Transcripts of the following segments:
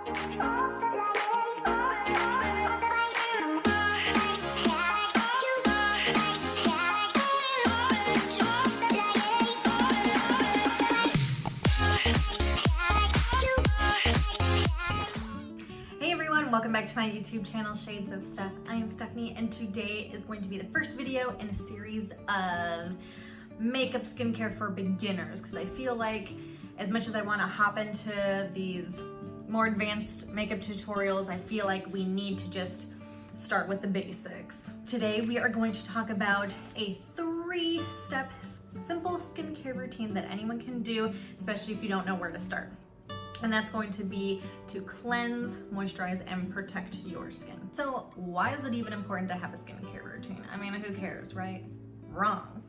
Welcome back to my YouTube channel, Shades of Steph. I am Stephanie, and today is going to be the first video in a series of makeup skincare for beginners, because I feel like as much as I want to hop into these more advanced makeup tutorials, I feel like we need to just start with the basics. Today we are going to talk about a 3-step simple skincare routine that anyone can do, especially if you don't know where to start. And that's going to be to cleanse, moisturize, and protect your skin. So why is it even important to have a skincare routine? I mean, who cares, right? Wrong.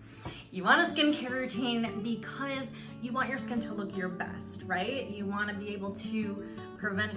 You want a skincare routine because you want your skin to look your best, right? You want to be able to prevent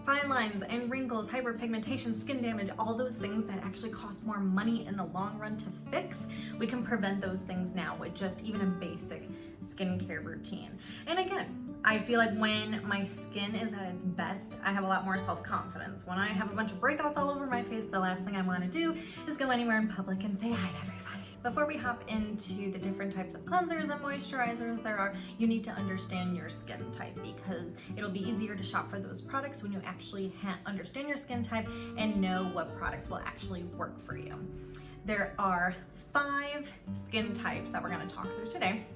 fine lines and wrinkles, hyperpigmentation, skin damage, all those things that actually cost more money in the long run to fix. We can prevent those things now with just even a basic skincare routine. And again, I feel like when my skin is at its best, I have a lot more self-confidence. When I have a bunch of breakouts all over my face, the last thing I want to do is go anywhere in public and say hi to everybody. Before we hop into the different types of cleansers and moisturizers there are, you need to understand your skin type, because it'll be easier to shop for those products when you actually understand your skin type and know what products will actually work for you. There are 5 skin types that we're going to talk through today.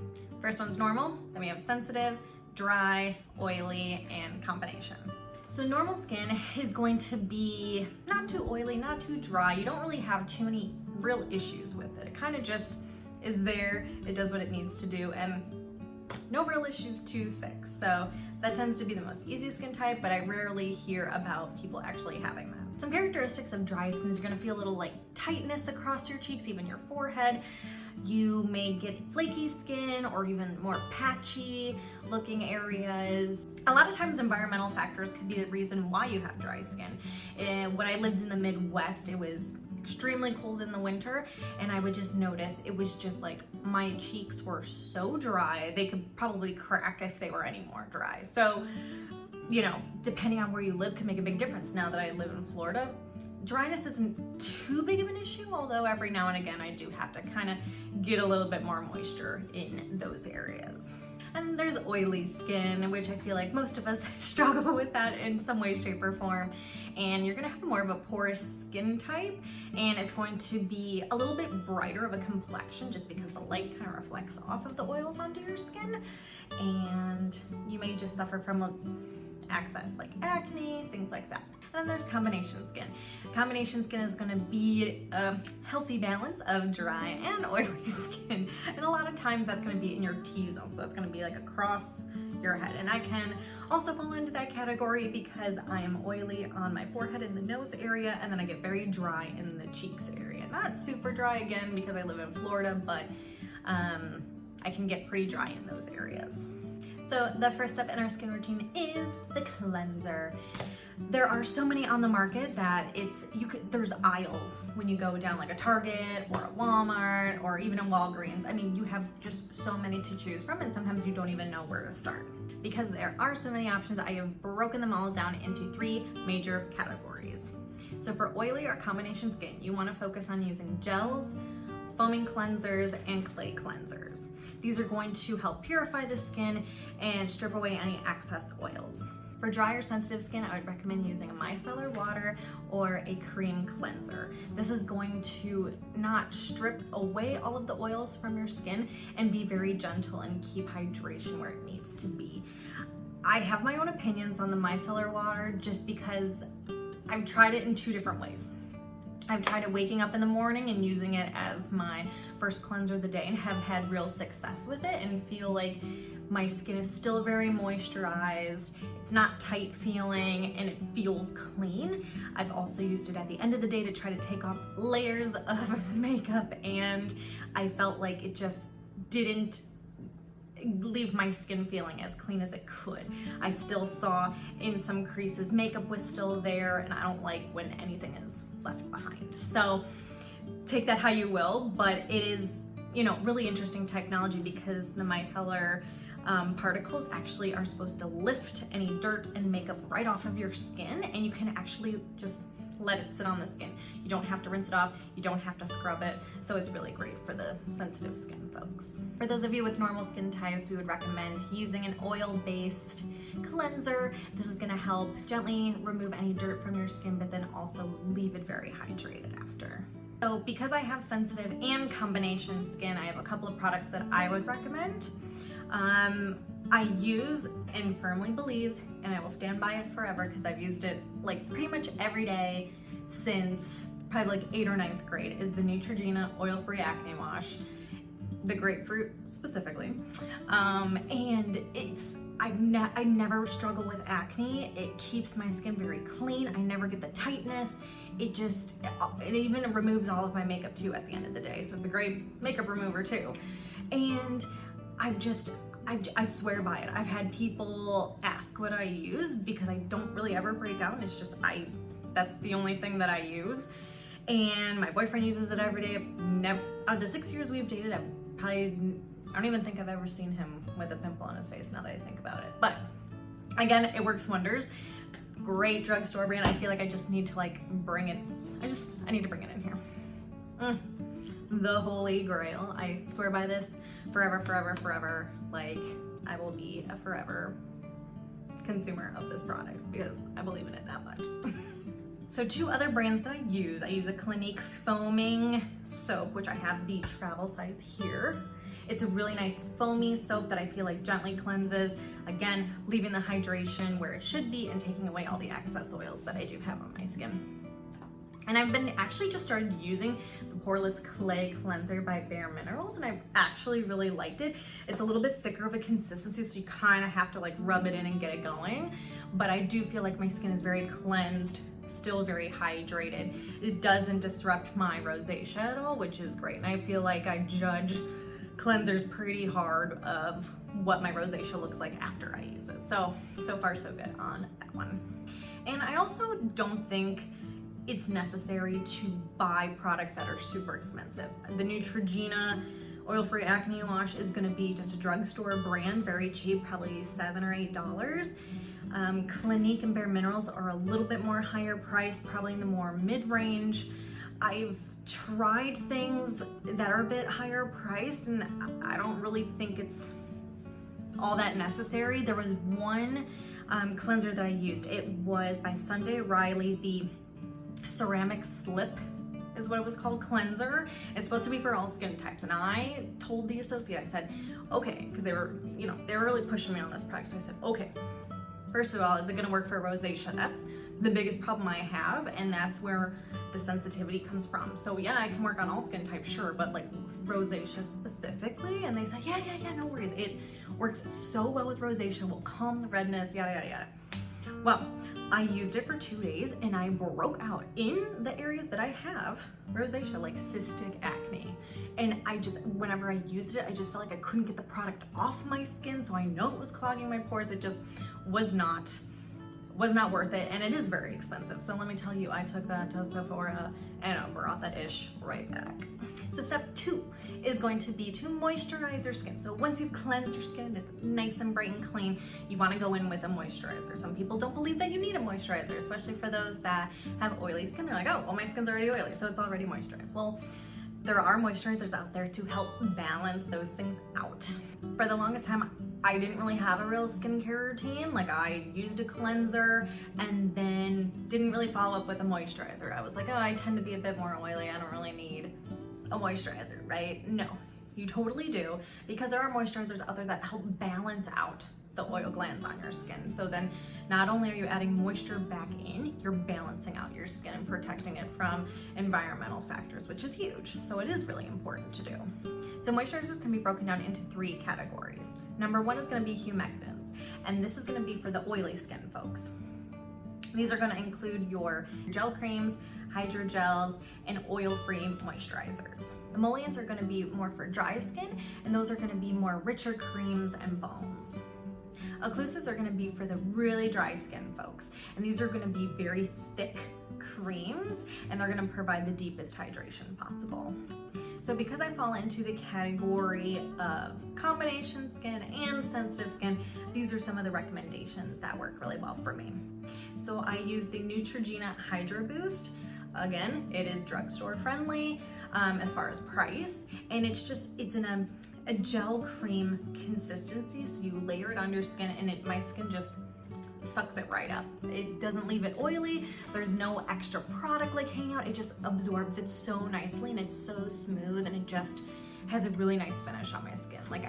First one's normal, then we have sensitive, dry, oily, and combination. So normal skin is going to be not too oily, not too dry. You don't really have too many real issues with it. It kind of just is there, it does what it needs to do, and no real issues to fix. So that tends to be the most easy skin type, but I rarely hear about people actually having that. Some characteristics of dry skin is you're gonna feel a little like tightness across your cheeks, even your forehead. You may get flaky skin or even more patchy looking areas. A lot of times environmental factors could be the reason why you have dry skin. When I lived in the Midwest, it was extremely cold in the winter, and I would just notice it was just like my cheeks were so dry, they could probably crack if they were any more dry. So, you know, depending on where you live can make a big difference. Now that I live in Florida, dryness isn't too big of an issue, although every now and again I do have to kind of get a little bit more moisture in those areas. And there's oily skin, which I feel like most of us struggle with that in some way, shape, or form. And you're gonna have more of a porous skin type, and it's going to be a little bit brighter of a complexion just because the light kind of reflects off of the oils onto your skin. And you may just suffer from access like acne, things like that. And then there's combination skin. Combination skin is going to be a healthy balance of dry and oily skin. And a lot of times that's going to be in your T-zone. So that's going to be like across your head. And I can also fall into that category because I am oily on my forehead and the nose area, and then I get very dry in the cheeks area. Not super dry again because I live in Florida, but I can get pretty dry in those areas. So the first step in our skin routine is the cleanser. There are so many on the market that there's aisles when you go down like a Target or a Walmart or even a Walgreens. I mean, you have just so many to choose from, and sometimes you don't even know where to start. Because there are so many options, I have broken them all down into 3 major categories. So for oily or combination skin, you want to focus on using gels, foaming cleansers, and clay cleansers. These are going to help purify the skin and strip away any excess oils. For dry or sensitive skin, I would recommend using a micellar water or a cream cleanser. This is going to not strip away all of the oils from your skin and be very gentle and keep hydration where it needs to be. I have my own opinions on the micellar water just because I've tried it in 2 different ways. I've tried it waking up in the morning and using it as my first cleanser of the day and have had real success with it and feel like my skin is still very moisturized, it's not tight feeling, and it feels clean. I've also used it at the end of the day to try to take off layers of makeup, and I felt like it just didn't leave my skin feeling as clean as it could. I still saw in some creases makeup was still there, and I don't like when anything is left behind. So take that how you will, but it is, you know, really interesting technology because the micellar particles actually are supposed to lift any dirt and makeup right off of your skin, and you can actually just let it sit on the skin. You don't have to rinse it off, you don't have to scrub it, so it's really great for the sensitive skin folks. For those of you with normal skin types, we would recommend using an oil-based cleanser. This is gonna help gently remove any dirt from your skin, but then also leave it very hydrated after. So because I have sensitive and combination skin, I have a couple of products that I would recommend. I use and firmly believe, and I will stand by it forever because I've used it like pretty much every day since probably like 8th or 9th grade, is the Neutrogena Oil-Free Acne Wash, the grapefruit specifically. And I never struggle with acne. It keeps my skin very clean. I never get the tightness. It even removes all of my makeup too at the end of the day. So it's a great makeup remover too. And I swear by it. I've had people ask what I use because I don't really ever break out. It's just, that's the only thing that I use. And my boyfriend uses it every day. Out of the 6 years we've dated, I don't even think I've ever seen him with a pimple on his face now that I think about it. But again, it works wonders. Great drugstore brand. I feel like I just need to like bring it. I need to bring it in here. The holy grail. I swear by this forever, forever, forever. Like, I will be a forever consumer of this product because I believe in it that much. So 2 other brands that I use a Clinique foaming soap, which I have the travel size here. It's a really nice foamy soap that I feel like gently cleanses, again, leaving the hydration where it should be and taking away all the excess oils that I do have on my skin. And I've been actually just started using the Poreless Clay Cleanser by Bare Minerals, and I've actually really liked it. It's a little bit thicker of a consistency, so you kind of have to like rub it in and get it going. But I do feel like my skin is very cleansed, still very hydrated. It doesn't disrupt my rosacea at all, which is great. And I feel like I judge cleansers pretty hard of what my rosacea looks like after I use it. So far so good on that one. And I also don't think it's necessary to buy products that are super expensive. The Neutrogena Oil-Free Acne Wash is gonna be just a drugstore brand, very cheap, probably $7 or $8. Clinique and Bare Minerals are a little bit more higher priced, probably in the more mid-range. I've tried things that are a bit higher priced, and I don't really think it's all that necessary. There was one cleanser that I used. It was by Sunday Riley, the Ceramic Slip is what it was called, cleanser. It's supposed to be for all skin types. And I told the associate, I said, okay, because they were really pushing me on this product. So I said, okay, first of all, is it gonna work for rosacea? That's the biggest problem I have, and that's where the sensitivity comes from. So yeah, I can work on all skin types, sure, but like rosacea specifically? And they said, yeah, no worries. It works so well with rosacea, will calm the redness, yada, yada, yada. Well, I used it for 2 days and I broke out in the areas that I have rosacea, like cystic acne. And whenever I used it, I just felt like I couldn't get the product off my skin. So I know it was clogging my pores. It just was not worth it. And it is very expensive. So let me tell you, I took that to Sephora and I brought that ish right back. So step 2 is going to be to moisturize your skin. So once you've cleansed your skin, it's nice and bright and clean, you want to go in with a moisturizer. Some people don't believe that you need a moisturizer, especially for those that have oily skin. They're like, oh, well, my skin's already oily, so it's already moisturized. Well, there are moisturizers out there to help balance those things out. For the longest time, I didn't really have a real skincare routine. Like, I used a cleanser and then didn't really follow up with a moisturizer. I was like, oh, I tend to be a bit more oily. I don't really need a moisturizer, right? No, you totally do, because there are moisturizers out there that help balance out the oil glands on your skin. So then not only are you adding moisture back in, you're balancing out your skin and protecting it from environmental factors, which is huge. So it is really important to do. So moisturizers can be broken down into 3 categories. Number 1 is going to be humectants, and this is going to be for the oily skin folks. These are going to include your gel creams, hydrogels, and oil-free moisturizers. Emollients are going to be more for dry skin, and those are going to be more richer creams and balms. Occlusives are going to be for the really dry skin folks, and these are going to be very thick creams, and they're going to provide the deepest hydration possible. So because I fall into the category of combination skin and sensitive skin, these are some of the recommendations that work really well for me. So I use the Neutrogena Hydro Boost. Again, it is drugstore friendly as far as price, and it's in a gel cream consistency, so you layer it on your skin and my skin just sucks it right up. It doesn't leave it oily. There's no extra product like hanging out. It just absorbs it so nicely, and it's so smooth, and it just has a really nice finish on my skin. Like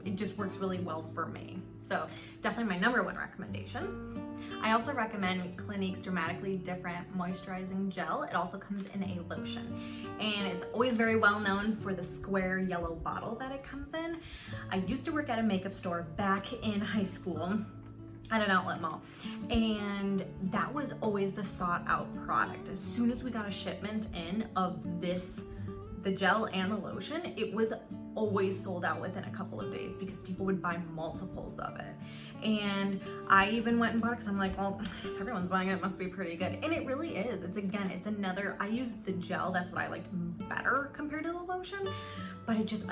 it just works really well for me. So definitely my number one recommendation. I also recommend Clinique's Dramatically Different Moisturizing Gel. It also comes in a lotion, and it's always very well known for the square yellow bottle that it comes in. I used to work at a makeup store back in high school at an outlet mall, and that was always the sought out product. As soon as we got a shipment in of the gel and the lotion, it was always sold out within a couple of days because people would buy multiples of it. And I even went and bought it because I'm like, well, if everyone's buying it, it must be pretty good. And it really is. It's another, I used the gel, that's what I liked better compared to the lotion, but it just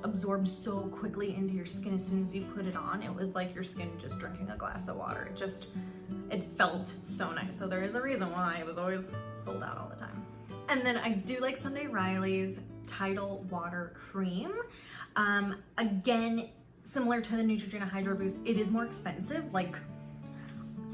absorbs so quickly into your skin as soon as you put it on. It was like your skin just drinking a glass of water. It felt so nice. So there is a reason why it was always sold out all the time. And then I do like Sunday Riley's Tidal Water Cream. Again, similar to the Neutrogena Hydro Boost, it is more expensive, like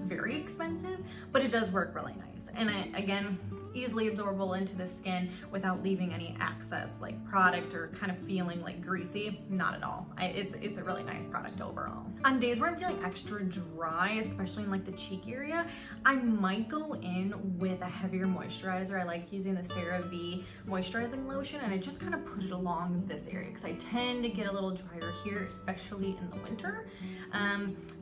very expensive, but it does work really nice. And again, easily absorbable into the skin without leaving any excess like product or kind of feeling like greasy. Not at all. It's a really nice product overall. On days where I'm feeling extra dry, especially in like the cheek area, I might go in with a heavier moisturizer. I like using the CeraVe moisturizing lotion, and I just kind of put it along this area because I tend to get a little drier here, especially in the winter.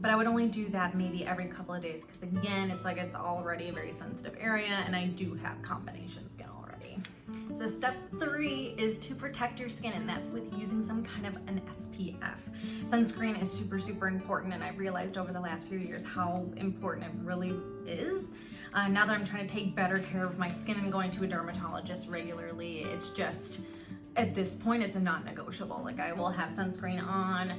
But I would only do that maybe every couple of days because again, it's already a very sensitive area, and I do have combination skin already. So step 3 is to protect your skin, and that's with using some kind of an SPF. Sunscreen is super, super important, and I've realized over the last few years how important it really is. Now that I'm trying to take better care of my skin and going to a dermatologist regularly, it's just, at this point, it's a non-negotiable. Like, I will have sunscreen on,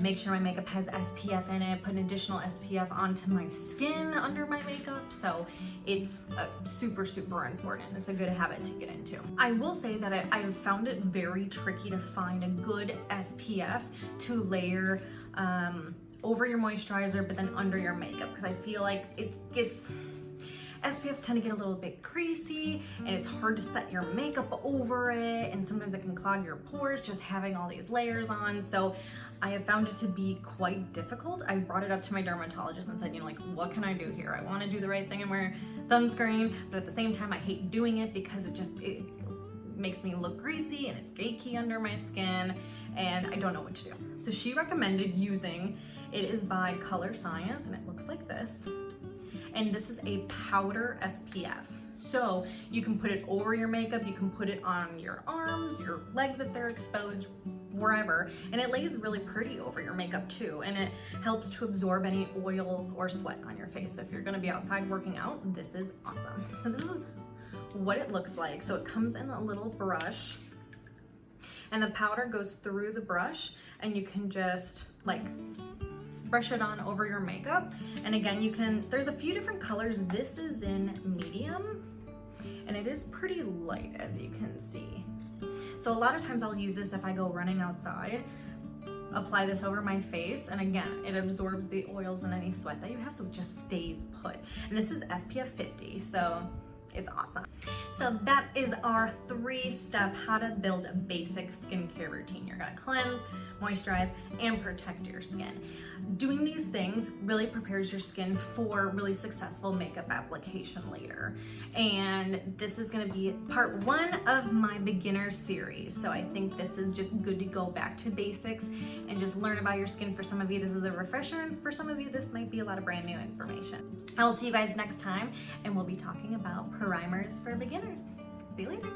make sure my makeup has SPF in it, put an additional SPF onto my skin under my makeup. So it's super, super important. It's a good habit to get into. I will say that I've found it very tricky to find a good SPF to layer over your moisturizer, but then under your makeup, because I feel like SPFs tend to get a little bit greasy, and it's hard to set your makeup over it, and sometimes it can clog your pores just having all these layers on. So I have found it to be quite difficult. I brought it up to my dermatologist and said, like, what can I do here? I want to do the right thing and wear sunscreen, but at the same time I hate doing it because it makes me look greasy and it's cakey under my skin, and I don't know what to do. So she recommended using, it is by Color Science, and it looks like this. And this is a powder SPF. So you can put it over your makeup, you can put it on your arms, your legs if they're exposed, wherever. And it lays really pretty over your makeup too. And it helps to absorb any oils or sweat on your face. So if you're gonna be outside working out, this is awesome. So this is what it looks like. So it comes in a little brush, and the powder goes through the brush, and you can just like brush it on over your makeup. And again, there's a few different colors. This is in medium, and it is pretty light, as you can see. So a lot of times I'll use this if I go running outside, apply this over my face, and again, it absorbs the oils and any sweat that you have, so it just stays put. And this is SPF 50, so it's awesome. So that is our 3-step how to build a basic skincare routine. You're gonna cleanse, moisturize, and protect your skin. Doing these things really prepares your skin for really successful makeup application later. And this is gonna be part 1 of my beginner series. So I think this is just good to go back to basics and just learn about your skin. For some of you, this is a refresher, and for some of you, this might be a lot of brand new information. I will see you guys next time, and we'll be talking about primers for beginners. See you later.